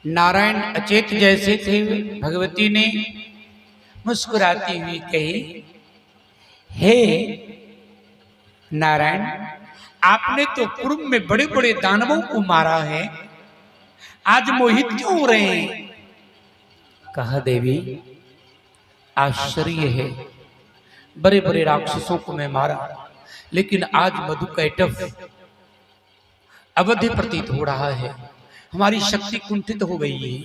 नारायण अचेत जैसे थे। भगवती ने मुस्कुराती हुई कही, हे नारायण, आपने तो पूर्व में बड़े बड़े दानवों को मारा है, आज मोहित क्यों हो रहे हैं? कहा, देवी आश्चर्य है, बड़े बड़े राक्षसों को मैं मारा, लेकिन आज मधुकैटभ अवधि प्रतीत हो रहा है, हमारी शक्ति कुंठित हो गई है।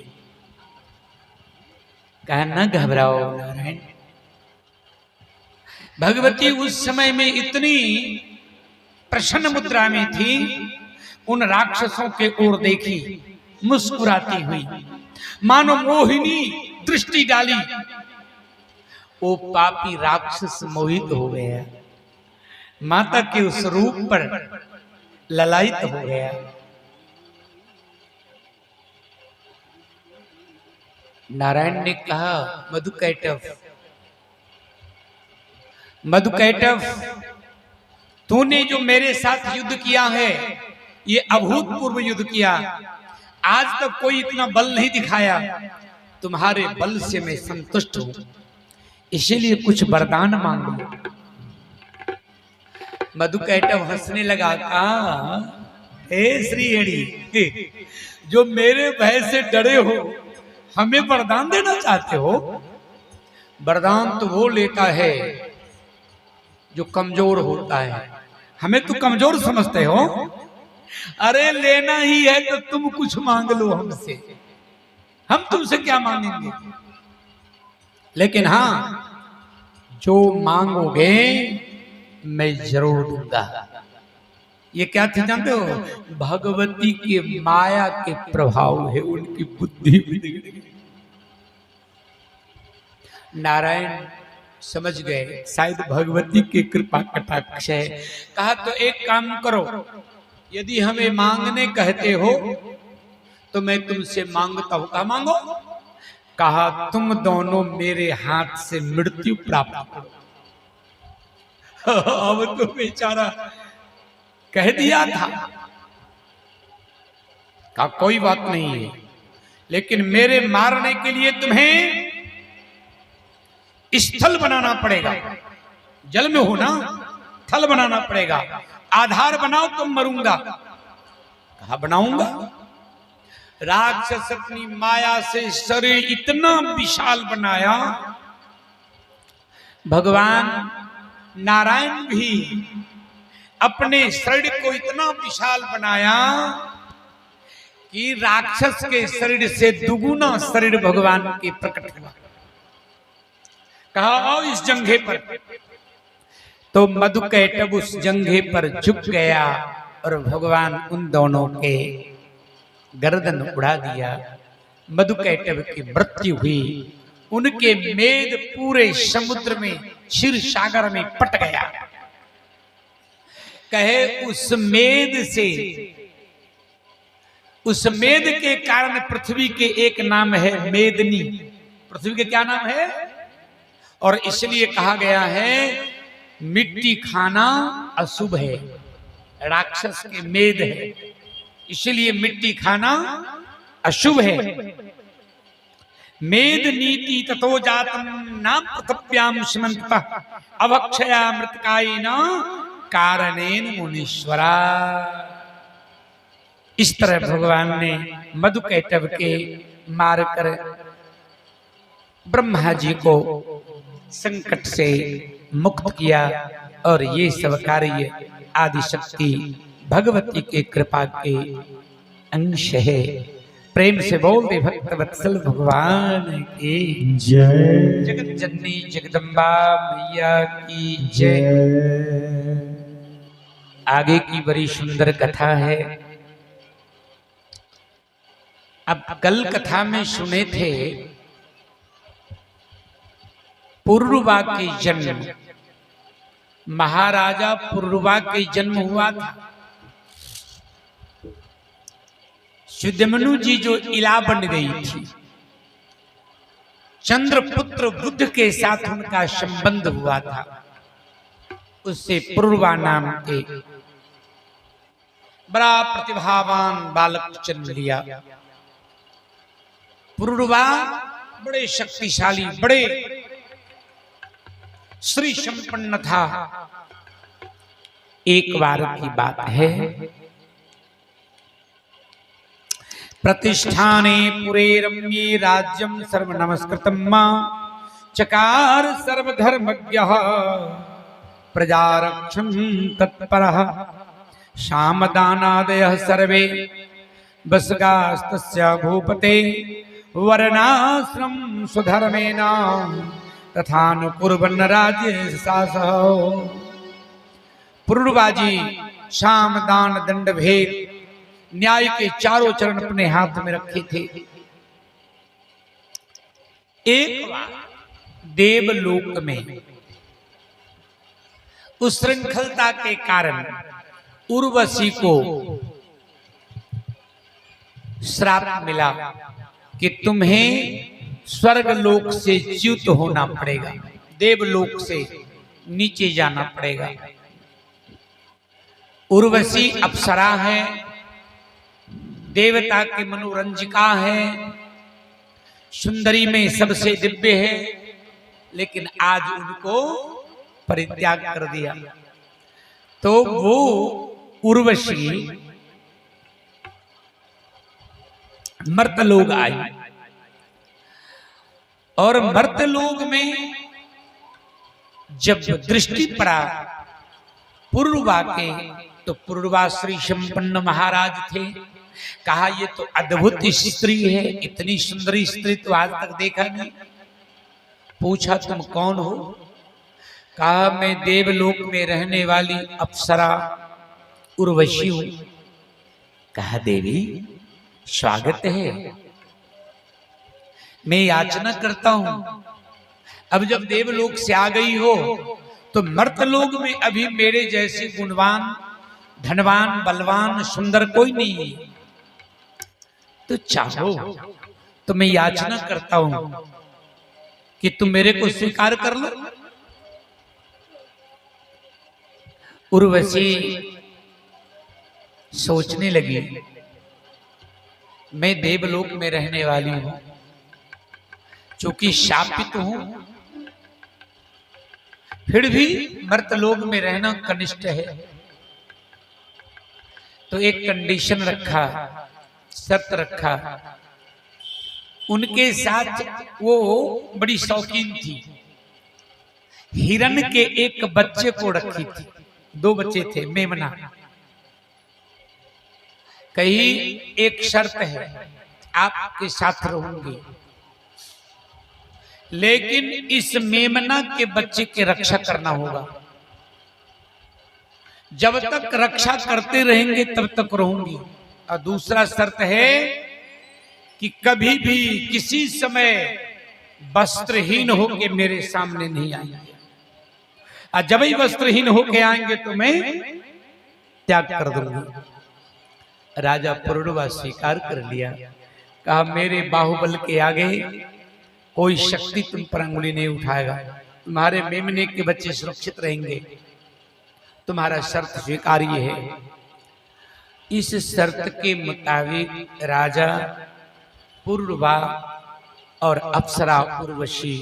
कहा, न घबराओ नारायण। भगवती उस समय में इतनी प्रसन्न मुद्रा में थी, उन राक्षसों के ओर देखी मुस्कुराती हुई, मानो मोहिनी दृष्टि डाली। वो पापी राक्षस मोहित हो गया, माता के उस रूप पर ललायित हो गया। नारायण ने कहा, मधुकैटभ, मधुकैटभ, तूने जो मेरे साथ युद्ध किया है, ये अभूतपूर्व युद्ध किया, आज तक कोई इतना बल नहीं दिखाया। तुम्हारे बल से मैं संतुष्ट हूं, इसीलिए कुछ वरदान मांगो। मधुकैटभ हंसने लगा, कहा, हे श्रीहरि, जो मेरे भय से डरे हो, हमें वरदान देना चाहते हो? वरदान तो वो लेता है जो कमजोर होता है, हमें तो कमजोर समझते हो। अरे लेना ही है तो तुम कुछ मांग लो हमसे, हम तुमसे क्या मांगेंगे, लेकिन हां, जो मांगोगे मैं जरूर दूंगा। ये क्या थे जानते हो? भगवती के माया के प्रभाव है, उनकी बुद्धि भी। नारायण समझ गए शायद भगवती की कृपा कटाक्ष है। कहा, तो एक काम करो, यदि हमें मांगने कहते हो तो मैं तुमसे मांगता हूं। कहा, मांगो। कहा, तुम दोनों मेरे हाथ से मृत्यु प्राप्त करो। अब तो बेचारा कह दिया था। कहा, कोई बात नहीं है, लेकिन मेरे मारने के लिए तुम्हें स्थल बनाना पड़ेगा। जल में हो ना, थल बनाना पड़ेगा, आधार बनाओ तो मरूंगा। कहा, बनाऊंगा। राक्षस अपनी माया से शरीर इतना विशाल बनाया, भगवान नारायण भी अपने शरीर को इतना विशाल बनाया कि राक्षस के शरीर से दुगुना शरीर भगवान के प्रकट हुआ। कहा, आओ इस जंघे पर। तो मधुकैटभ उस जंघे पर झुक गया और भगवान उन दोनों के गर्दन उड़ा दिया। मधुकैटभ की मृत्यु हुई, उनके मेद पूरे समुद्र में, क्षीर सागर में पट गया। कहे, उस मेद के कारण पृथ्वी के एक नाम है मेदनी। पृथ्वी के क्या नाम है? और इसलिए कहा गया है, मिट्टी खाना अशुभ है, राक्षस के मेद है, इसलिए मिट्टी खाना अशुभ है। मेद नीति ततो जातम नाम पृथ्व्याम स्मन्तः अभक्षया मृतकायेन कारणेन मुनीश्वरा। इस तरह भगवान ने मधुकैटभ के मारकर ब्रह्मा जी को संकट से मुक्त किया, और ये सब कार्य आदिशक्ति भगवती के कृपा के अंश है। प्रेम से बोल दे भक्त वत्सल भगवान की जय। जगत जननी जगदम्बा मैया की जय। आगे की बड़ी सुंदर कथा है। अब कल कथा में सुने थे पुरुरवा के जन्म, महाराजा पुरुरवा के जन्म हुआ था। सुदमनु जी जो इला बन गई थी, चंद्रपुत्र बुद्ध के साथ उनका संबंध हुआ था, उससे पुरुरवा नाम के बड़ा प्रतिभावान बालक जन्म लिया। पुरुरवा बड़े शक्तिशाली, बड़े श्री संपन्न था। एक बार की बात है, प्रतिष्ठाने पुरे रम्ये राज्यं सर्व नमस्कृतं चकार सर्वधर्मज्ञः प्रजारक्षं तत्परः सामदानादयः सर्वे बसगास्तस्य भूपते वर्णाश्रम स्वधर्मेण तथानुकुर्वन् राज्ये शासः। पुरुरवाजी साम दान दंड भेद न्याय के चारों चरण अपने हाथ में रखे थे। एक बार देवलोक में उच्छृंखलता के कारण उर्वशी को श्राप मिला कि तुम्हें स्वर्गलोक से च्युत होना पड़ेगा, देवलोक से नीचे जाना पड़ेगा। उर्वशी अप्सरा है, देवता की मनोरंजिका है, सुंदरी में सबसे दिव्य है, लेकिन आज उनको परित्याग कर दिया। तो वो उर्वशी मर्तलोक आई और मर्तलोक में जब दृष्टि पड़ा पुरुरवा के, तो पुरुरवा श्री संपन्न महाराज थे। कहा ये तो अद्भुत स्त्री है, इतनी सुंदरी स्त्री तो आज तक देखा नहीं। पूछा तुम कौन हो? कहा मैं देवलोक में रहने वाली अप्सरा उर्वशी हूं। कहा देवी स्वागत है, मैं याचना करता हूं। अब जब देवलोक से आ गई हो तो मर्तलोक में अभी मेरे जैसे गुणवान, धनवान, बलवान, सुंदर कोई नहीं है। तो चाहो तो मैं याचना करता हूं कि तुम मेरे को स्वीकार कर लो। उर्वशी सोचने लगी, मैं देवलोक में रहने वाली हूं, चूंकि शापित हूं, फिर भी मर्तलोक में रहना कनिष्ठ है। तो एक कंडीशन रखा, शर्त रखा। उनके साथ वो बड़ी शौकीन थी, हिरण के एक बच्चे को रखी थी। 2 बच्चे थे, मेमना। कही एक शर्त है, आपके साथ रहूंगी, लेकिन इस मेमना के बच्चे की रक्षा करना होगा। जब तक रक्षा करते रहेंगे तब तक रहूंगी। और दूसरा शर्त है कि कभी भी किसी समय वस्त्रहीन होके मेरे सामने नहीं आएंगे, और जब ही वस्त्रहीन होके आएंगे तो मैं त्याग कर दूंगी। राजा पुरुरवा स्वीकार कर लिया। कहा मेरे बाहुबल के आगे कोई शक्ति तुम पर अंगुली नहीं उठाएगा, तुम्हारे मेमने के बच्चे सुरक्षित रहेंगे, तुम्हारा शर्त स्वीकार्य है। इस शर्त के मुताबिक राजा पुरुरवा और अप्सरा उर्वशी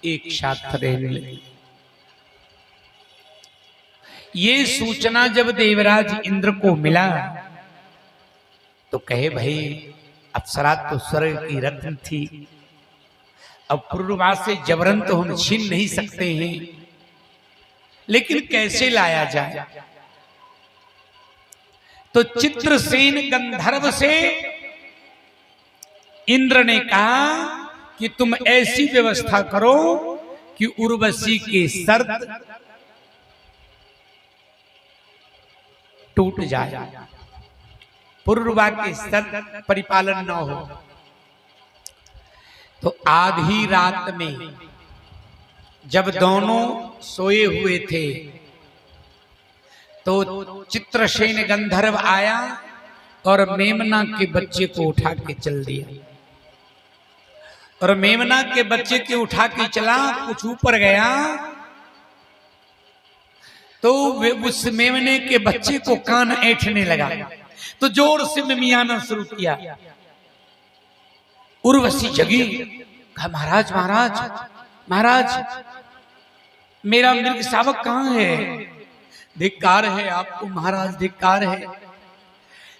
एक साथ रहने लगे। ये सूचना जब देवराज इंद्र को मिला तो कहे भाई अप्सरा तो स्वर्ग की रत्न थी, अब पुरुरवा से जबरन तो हम छीन नहीं सकते हैं, लेकिन कैसे लाया जाए? तो चित्रसेन गंधर्व से इंद्र ने कहा कि तुम ऐसी व्यवस्था करो कि उर्वशी के शर्त टूट जाए, पुरुरवा के शर्त परिपालन न हो। तो आधी रात में जब दोनों सोए हुए थे तो चित्रसेन गंधर्व आया और मेमना के बच्चे को उठा के चल दिया। और मेमना के बच्चे के उठा के चला, कुछ ऊपर गया तो उस मेमने के बच्चे को कान ऐंठने लगा, तो जोर से मिमियाना शुरू किया। उर्वशी जगी, कहा महाराज महाराज महाराज, मेरा मृग शावक कहाँ है? धिक्कार है आपको महाराज, धिक्कार है।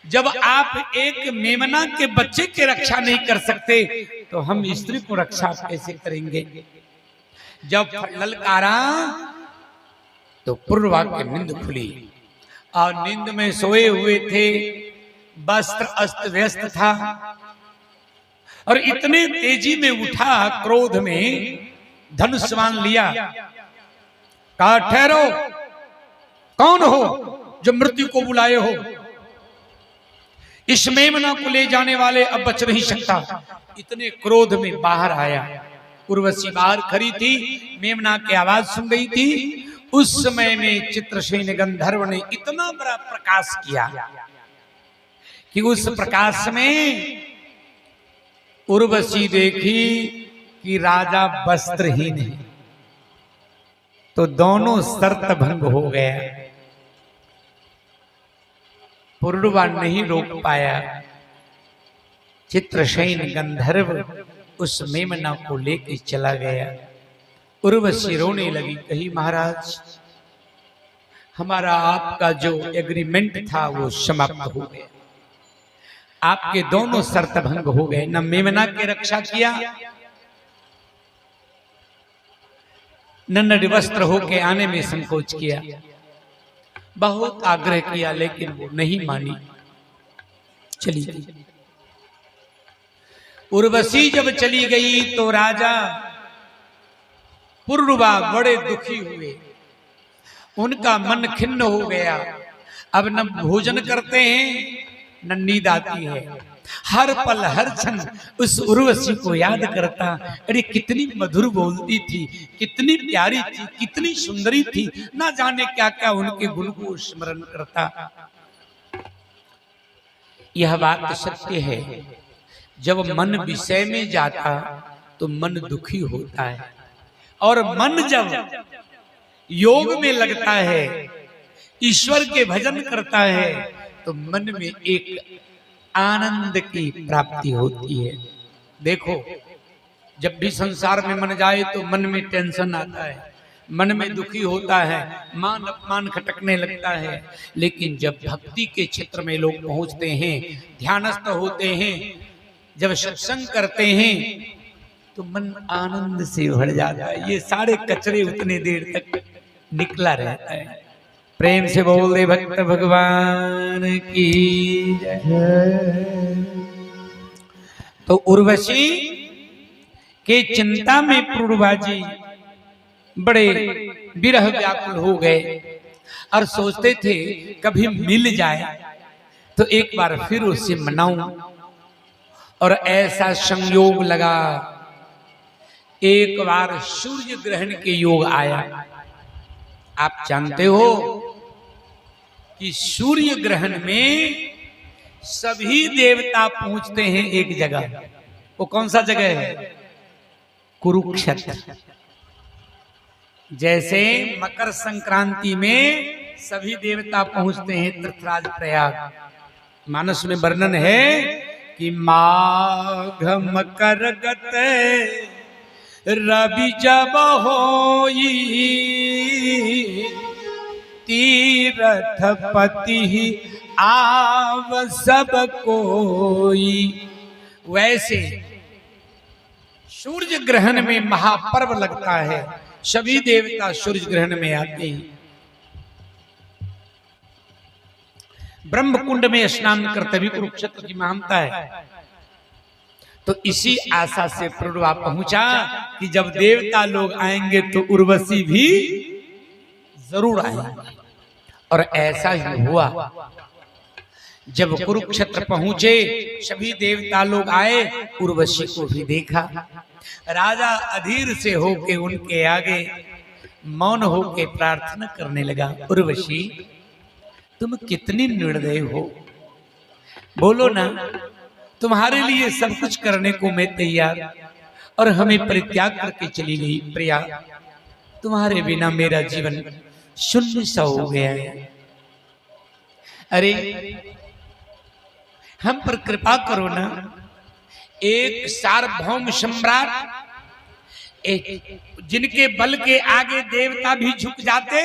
जब आप एक मेमना के बच्चे की रक्षा नहीं कर सकते तो हम स्त्री को रक्षा कैसे करेंगे? जब ललकारा तो पूर्वा की नींद खुली और नींद में सोए हुए थे, वस्त्र अस्त व्यस्त था और इतने तेजी में उठा, क्रोध में धनुष्मान लिया, कहा ठहरो, कौन हो जो मृत्यु को बुलाए हो? इस मेमना को ले जाने वाले अब बच नहीं सकता। इतने क्रोध में बाहर आया। उर्वशी बाहर खड़ी थी, मेमना की आवाज सुन रही थी। उस समय में चित्रसेन गंधर्व ने इतना बड़ा प्रकाश किया कि उस प्रकाश में उर्वशी देखी कि राजा वस्त्रहीन है, तो दोनों शर्त भंग हो गया। पूर्वा नहीं रोक पाया। चित्रसेन गंधर्व उस मेमना को लेकर चला गया। उर्वशी रोने लगी, कही महाराज हमारा आपका जो एग्रीमेंट था वो समाप्त हो गया, आपके दोनों शर्त भंग हो गए। न मेमना की रक्षा किया, न निर्वस्त्र होके आने में संकोच किया। बहुत आग्रह किया लेकिन वो नहीं मानी, चली गई। उर्वशी जब चली गई तो राजा पुरुरवा बड़े दुखी हुए, उनका मन खिन्न हो गया। अब न भोजन करते हैं न नींद आती है, हर पल हर क्षण उस उर्वशी को याद करता। अरे कितनी मधुर बोलती थी, कितनी प्यारी थी, कितनी सुंदरी थी, ना जाने क्या क्या उनके गुण को स्मरण करता। यह बात सत्य है, जब मन विषय में जाता तो मन दुखी होता है, और मन जब योग में लगता है, ईश्वर के भजन करता है, तो मन में एक आनंद की प्राप्ति होती है। देखो, जब भी संसार में मन जाए तो मन में टेंशन आता है, मन में दुखी होता है, मान अपमान खटकने लगता है। लेकिन जब भक्ति के क्षेत्र में लोग पहुंचते हैं, ध्यानस्थ होते हैं, जब सत्संग करते हैं, तो मन आनंद से भर जाता है। ये सारे कचरे उतने देर तक निकला रहता है। प्रेम से बोल दे भक्त भगवान की जय। तो उर्वशी के चिंता में पूर्वा जी बड़े विरह व्याकुल हो गए और सोचते थे कभी मिल जाए तो एक बार फिर उसे मनाऊं। और ऐसा संयोग लगा, एक बार सूर्य ग्रहण के योग आया। आप जानते हो कि सूर्य ग्रहण में सभी देवता पहुंचते हैं एक जगह। वो कौन सा जगह है? कुरुक्षेत्र। जैसे मकर संक्रांति में सभी देवता पहुंचते हैं तीर्थराज प्रयाग। मानस में वर्णन है कि माघ मकर गत रवि जब होई, तीर्थपति आव सब कोई। वैसे सूर्य ग्रहण में महापर्व लगता है, सभी देवता सूर्य ग्रहण में आते हैं। ब्रह्मकुंड में स्नान करते भी कुरुक्षेत्र की महानता है। तो इसी आशा से पूर्वा पहुंचा कि जब देवता लोग आएंगे तो उर्वशी भी जरूर आएंगे। और ऐसा ही हुआ। जब कुरुक्षेत्र पहुंचे, सभी देवता लोग आए, उर्वशी को भी देखा। राजा अधीर से होके उनके आगे मौन होके प्रार्थना करने लगा, उर्वशी तुम कितनी निर्दयी हो, बोलो ना, तुम्हारे लिए सब कुछ करने को मैं तैयार, और हमें परित्याग करके चली गई प्रिया। तुम्हारे बिना मेरा जीवन शून्य सा हो गया है। अरे हम पर कृपा करो ना, एक सार्वभौम सम्राट, जिनके बल के आगे देवता भी झुक जाते,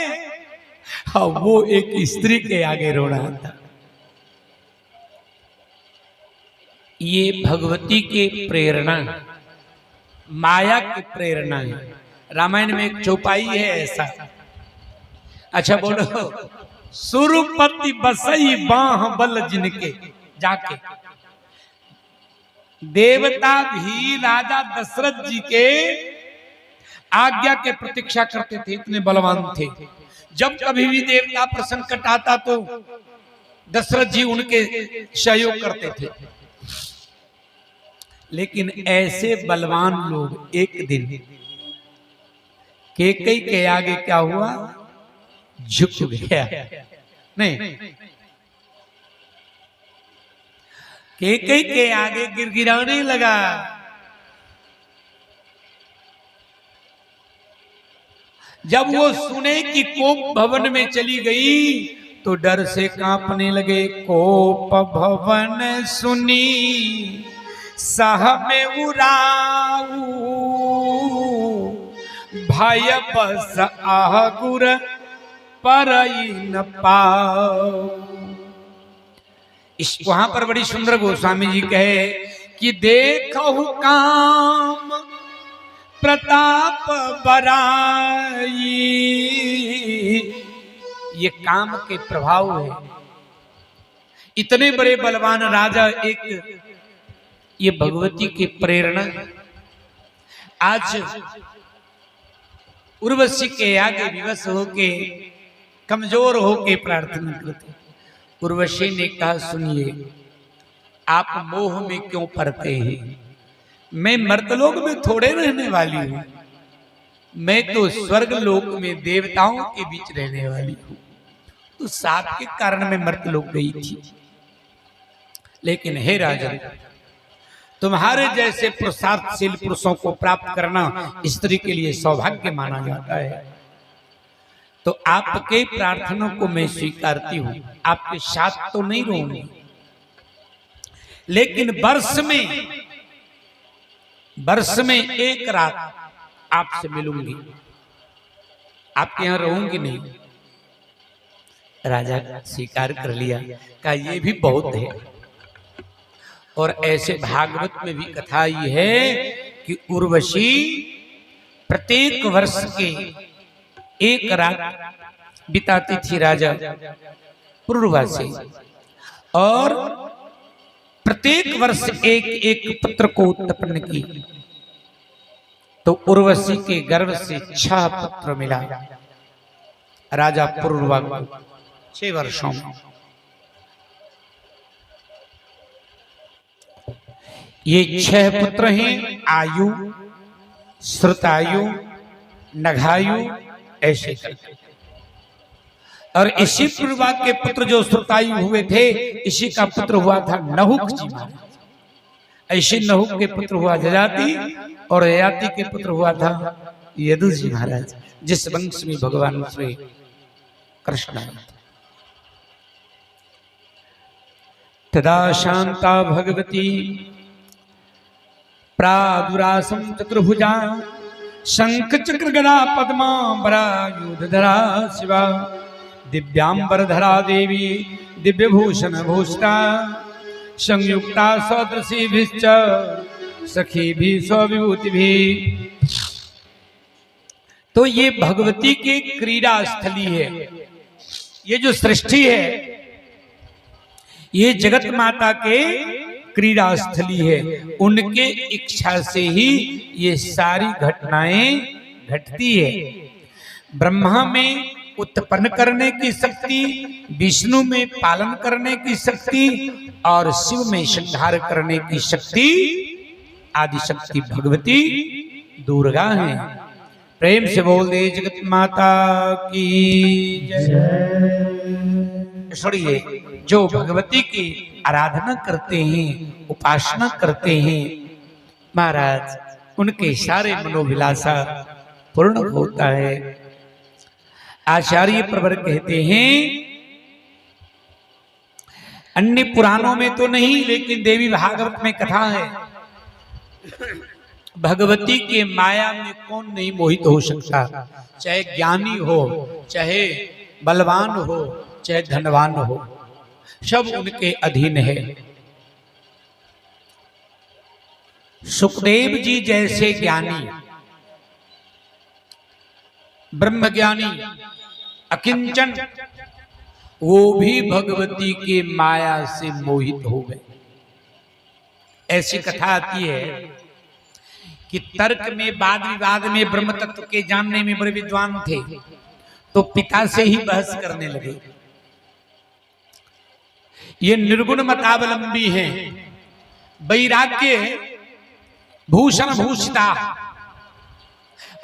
हाँ, वो एक स्त्री के आगे रो रहा था। ये भगवती के प्रेरणा, माया की प्रेरणा है। रामायण में एक चौपाई है ऐसा। अच्छा बोलो, सुरपति बसई बाह बल जिनके, जाके देवता भी राजा दशरथ जी के आज्ञा के प्रतीक्षा करते थे, इतने बलवान थे। जब कभी भी देवता पर संकट आता तो दशरथ जी उनके सहयोग करते थे। लेकिन ऐसे बलवान लोग एक दिन कैकेयी के आगे क्या हुआ, झुक गया। नहीं, कैकेयी के आगे गिड़गिड़ाने लगा। जब वो सुने कि कोप भवन में चली गई तो डर से कांपने लगे। कोप भवन सुनी सह में उराऊ, भय बस आहुर परई न पाऊ। इस वहां पर बड़ी सुंदर गोस्वामी जी कहे कि देखहु काम प्रताप बराई, ये काम के प्रभाव है। इतने बड़े बलवान राजा, एक ये भगवती की प्रेरणा। आज उर्वशी के आगे विवश होके, कमजोर होके प्रार्थना करते। उर्वशी ने कहा, सुनिए, आप मोह में क्यों पड़ते हैं? मैं मर्तलोक में थोड़े रहने वाली हूं, मैं तो स्वर्ग लोक में देवताओं के बीच रहने वाली हूं। तो साप के कारण मैं मर्तलोक गई थी। लेकिन हे राजन, तुम्हारे जैसे पुरुषार्थशील पुरुषों को प्राप्त करना स्त्री के लिए सौभाग्य माना जाता है। तो आपके प्रार्थना को मैं स्वीकारती हूं। आपके साथ तो नहीं रहूंगी, लेकिन वर्ष में एक रात आपसे मिलूंगी। आपके यहां रहूंगी नहीं। राजा स्वीकार कर लिया। कहा, ये भी बहुत है। और ऐसे भागवत में भी कथा ये है कि उर्वशी प्रत्येक वर्ष के एक रात बिताती थी राजा पुरुरवा से, और प्रत्येक वर्ष एक एक पुत्र को उत्पन्न की। तो उर्वशी के गर्भ से 6 पुत्र मिला राजा पुरुरवा को 6 वर्षों में। ये 6 पुत्र हैं, आयु, श्रुतायु, नघायु, ऐसे करके। और इसी पुरुरवा के पुत्र जो श्रुतायु हुए थे, इसी का पुत्र हुआ था नहुक जी महाराज। ऐसे नहुक के पुत्र हुआ जजाति, और ययाति के पुत्र हुआ था यदु जी महाराज, जिस वंश में भगवान श्री कृष्ण आए। तदा शांता भगवती प्रादुरासं चतुर्भुजा, शंख चक्र गदा पद्मांबरायुधधरा शिवा, दिव्यांबरधरा देवी दिव्यभूषण भूषिता, संयुक्ता सदृशीभिश्च सखीभिः स्वविभूतिभिः। तो ये भगवती की क्रीड़ा स्थली है। ये जो सृष्टि है, ये जगत माता के क्रीड़ा स्थली है। उनके इच्छा से ही ये सारी घटनाएं घटती है। ब्रह्मा में उत्पन्न करने की शक्ति, विष्णु में पालन करने की शक्ति, और शिव में संहार करने की शक्ति, आदि शक्ति भगवती दुर्गा है। प्रेम से बोल दे जगत माता की जय। छोड़िए, जो भगवती की आराधना करते हैं, उपासना करते हैं, महाराज उनके सारे मनोभिलाषा पूर्ण होता है। आचार्य प्रवर कहते हैं, अन्य पुराणों में तो नहीं, लेकिन देवी भागवत में कथा है भगवती के माया में कौन नहीं मोहित हो सकता, चाहे ज्ञानी हो, चाहे बलवान हो, चाहे धनवान हो, सब उनके अधीन है। सुखदेव जी जैसे ज्ञानी, ब्रह्मज्ञानी, अकिंचन, वो भी भगवती के माया से मोहित हो गए। ऐसी कथा आती है कि तर्क में, वाद विवाद में, ब्रह्म तत्व के जानने में बड़े विद्वान थे, तो पिता से ही बहस करने लगे। ये निर्गुण मतावलंबी हैं, वैराग्य भूषण भूषिता,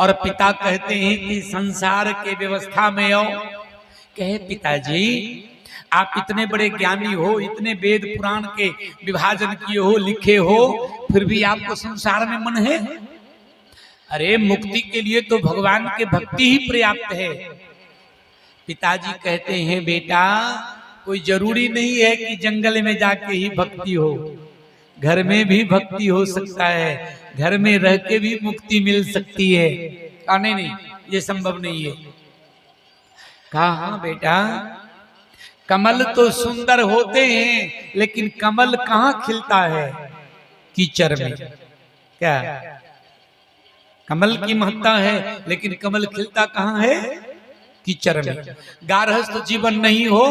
और पिता कहते हैं कि संसार के व्यवस्था में आओ। कहे पिताजी आप इतने बड़े ज्ञानी हो, इतने वेद पुराण के विभाजन किए हो, लिखे हो, फिर भी आपको संसार में मन है? अरे मुक्ति के लिए तो भगवान के भक्ति ही पर्याप्त है। पिताजी कहते हैं बेटा कोई जरूरी नहीं है कि जंगल में जाके ही भक्ति हो, घर में भी भक्ति हो सकता है, घर में रह के भी मुक्ति मिल सकती है। नहीं, ये संभव नहीं है। कहा हाँ बेटा, कमल तो सुंदर होते हैं, लेकिन कमल कहाँ खिलता है? कीचड़ में। क्या कमल की महत्ता है, लेकिन कमल खिलता कहाँ है? कीचड़ में। गारहस्थ जीवन नहीं हो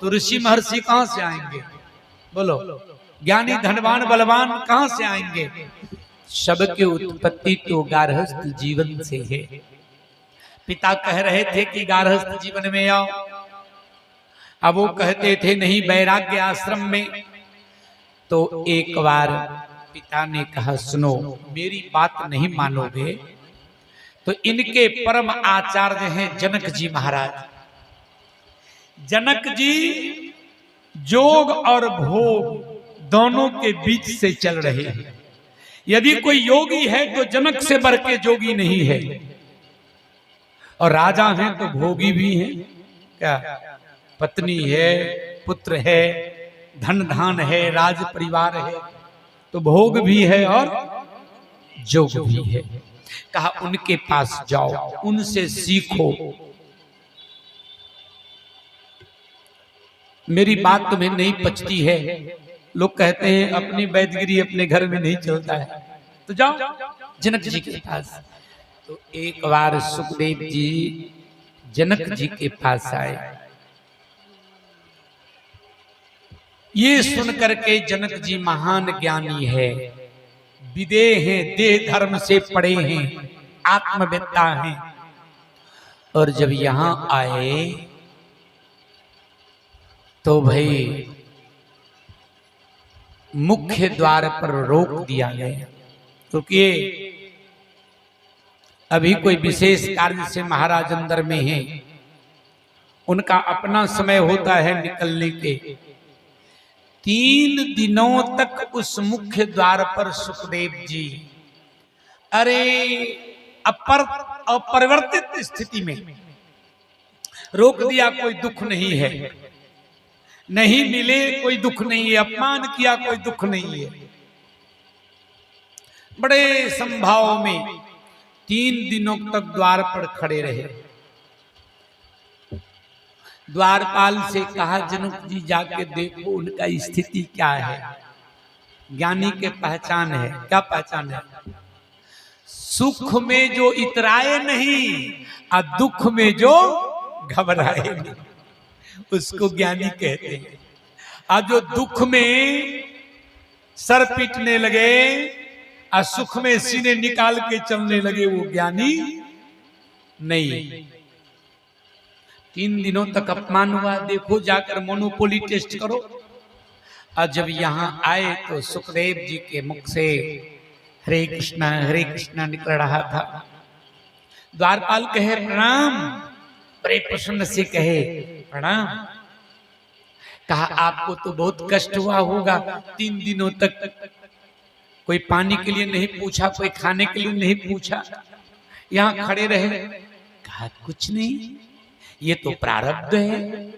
तो ऋषि महर्षि कहाँ से आएंगे? बोलो, ज्ञानी धनवान बलवान कहाँ से आएंगे? सबके उत्पत्ति तो गारहस्थ जीवन से है। पिता कह रहे थे कि गारहस्थ जीवन में आओ, अब वो कहते थे नहीं वैराग्य आश्रम में। तो एक बार पिता ने कहा सुनो, मेरी बात नहीं मानोगे तो इनके परम आचार्य हैं जनक जी महाराज। जनक जी जोग और भोग दोनों के बीच से चल रहे हैं। यदि कोई योगी है तो जनक से बढ़ के जोगी नहीं है, और राजा हैं तो भोगी भी हैं। क्या पत्नी है, पुत्र है, धन धान है, राज परिवार है, तो भोग भी है और जोग भी है। कहा उनके पास जाओ, उनसे सीखो। मेरी बात तुम्हें नहीं पचती है। लोग कहते हैं अपनी वैदगिरी अपने घर में नहीं चलता है, तो जाओ जनक जी के पास। तो एक बार सुखदेव जी जनक जी के पास आए। ये सुन करके जनक जी महान ज्ञानी है, विदेह हैं, देह धर्म से पड़े हैं, आत्मवेत्ता हैं, और जब यहां आए तो भाई मुख्य द्वार पर रोक दिया गया, क्योंकि अभी कोई विशेष कार्य से महाराज अंदर में है, उनका अपना समय होता है निकलने के। 3 दिनों तक उस मुख्य द्वार पर सुखदेव जी अरे अपरिवर्तित स्थिति में रोक दिया। कोई दुख नहीं है, नहीं मिले कोई दुख नहीं है, अपमान किया कोई दुख नहीं है। बड़े संभाव में 3 दिनों तक द्वार पर खड़े रहे। द्वारपाल से कहा जनक जी जाके देखो उनका स्थिति क्या है। ज्ञानी के पहचान है, क्या पहचान है? सुख में जो इतराए नहीं और दुख में जो घबराए नहीं, उसको ज्ञानी कहते हैं। और जो दुख में सर पीटने लगे और सुख में सीने निकाल के चलने लगे, वो ज्ञानी नहीं। 3 दिनों तक अपमान हुआ, देखो जाकर मोनोपोली टेस्ट करो। और जब यहां आए तो सुखदेव जी के मुख से हरे कृष्णा निकल रहा था। द्वारपाल कहे प्रणाम, बड़े प्रसन्न से कहे प्रणाम। कहा आपको तो बहुत कष्ट हुआ होगा, 3 दिनों तक कोई पानी के लिए नहीं पूछा, कोई खाने के लिए नहीं पूछा, यहाँ खड़े रहे। कहा कुछ नहीं, ये तो प्रारब्ध है।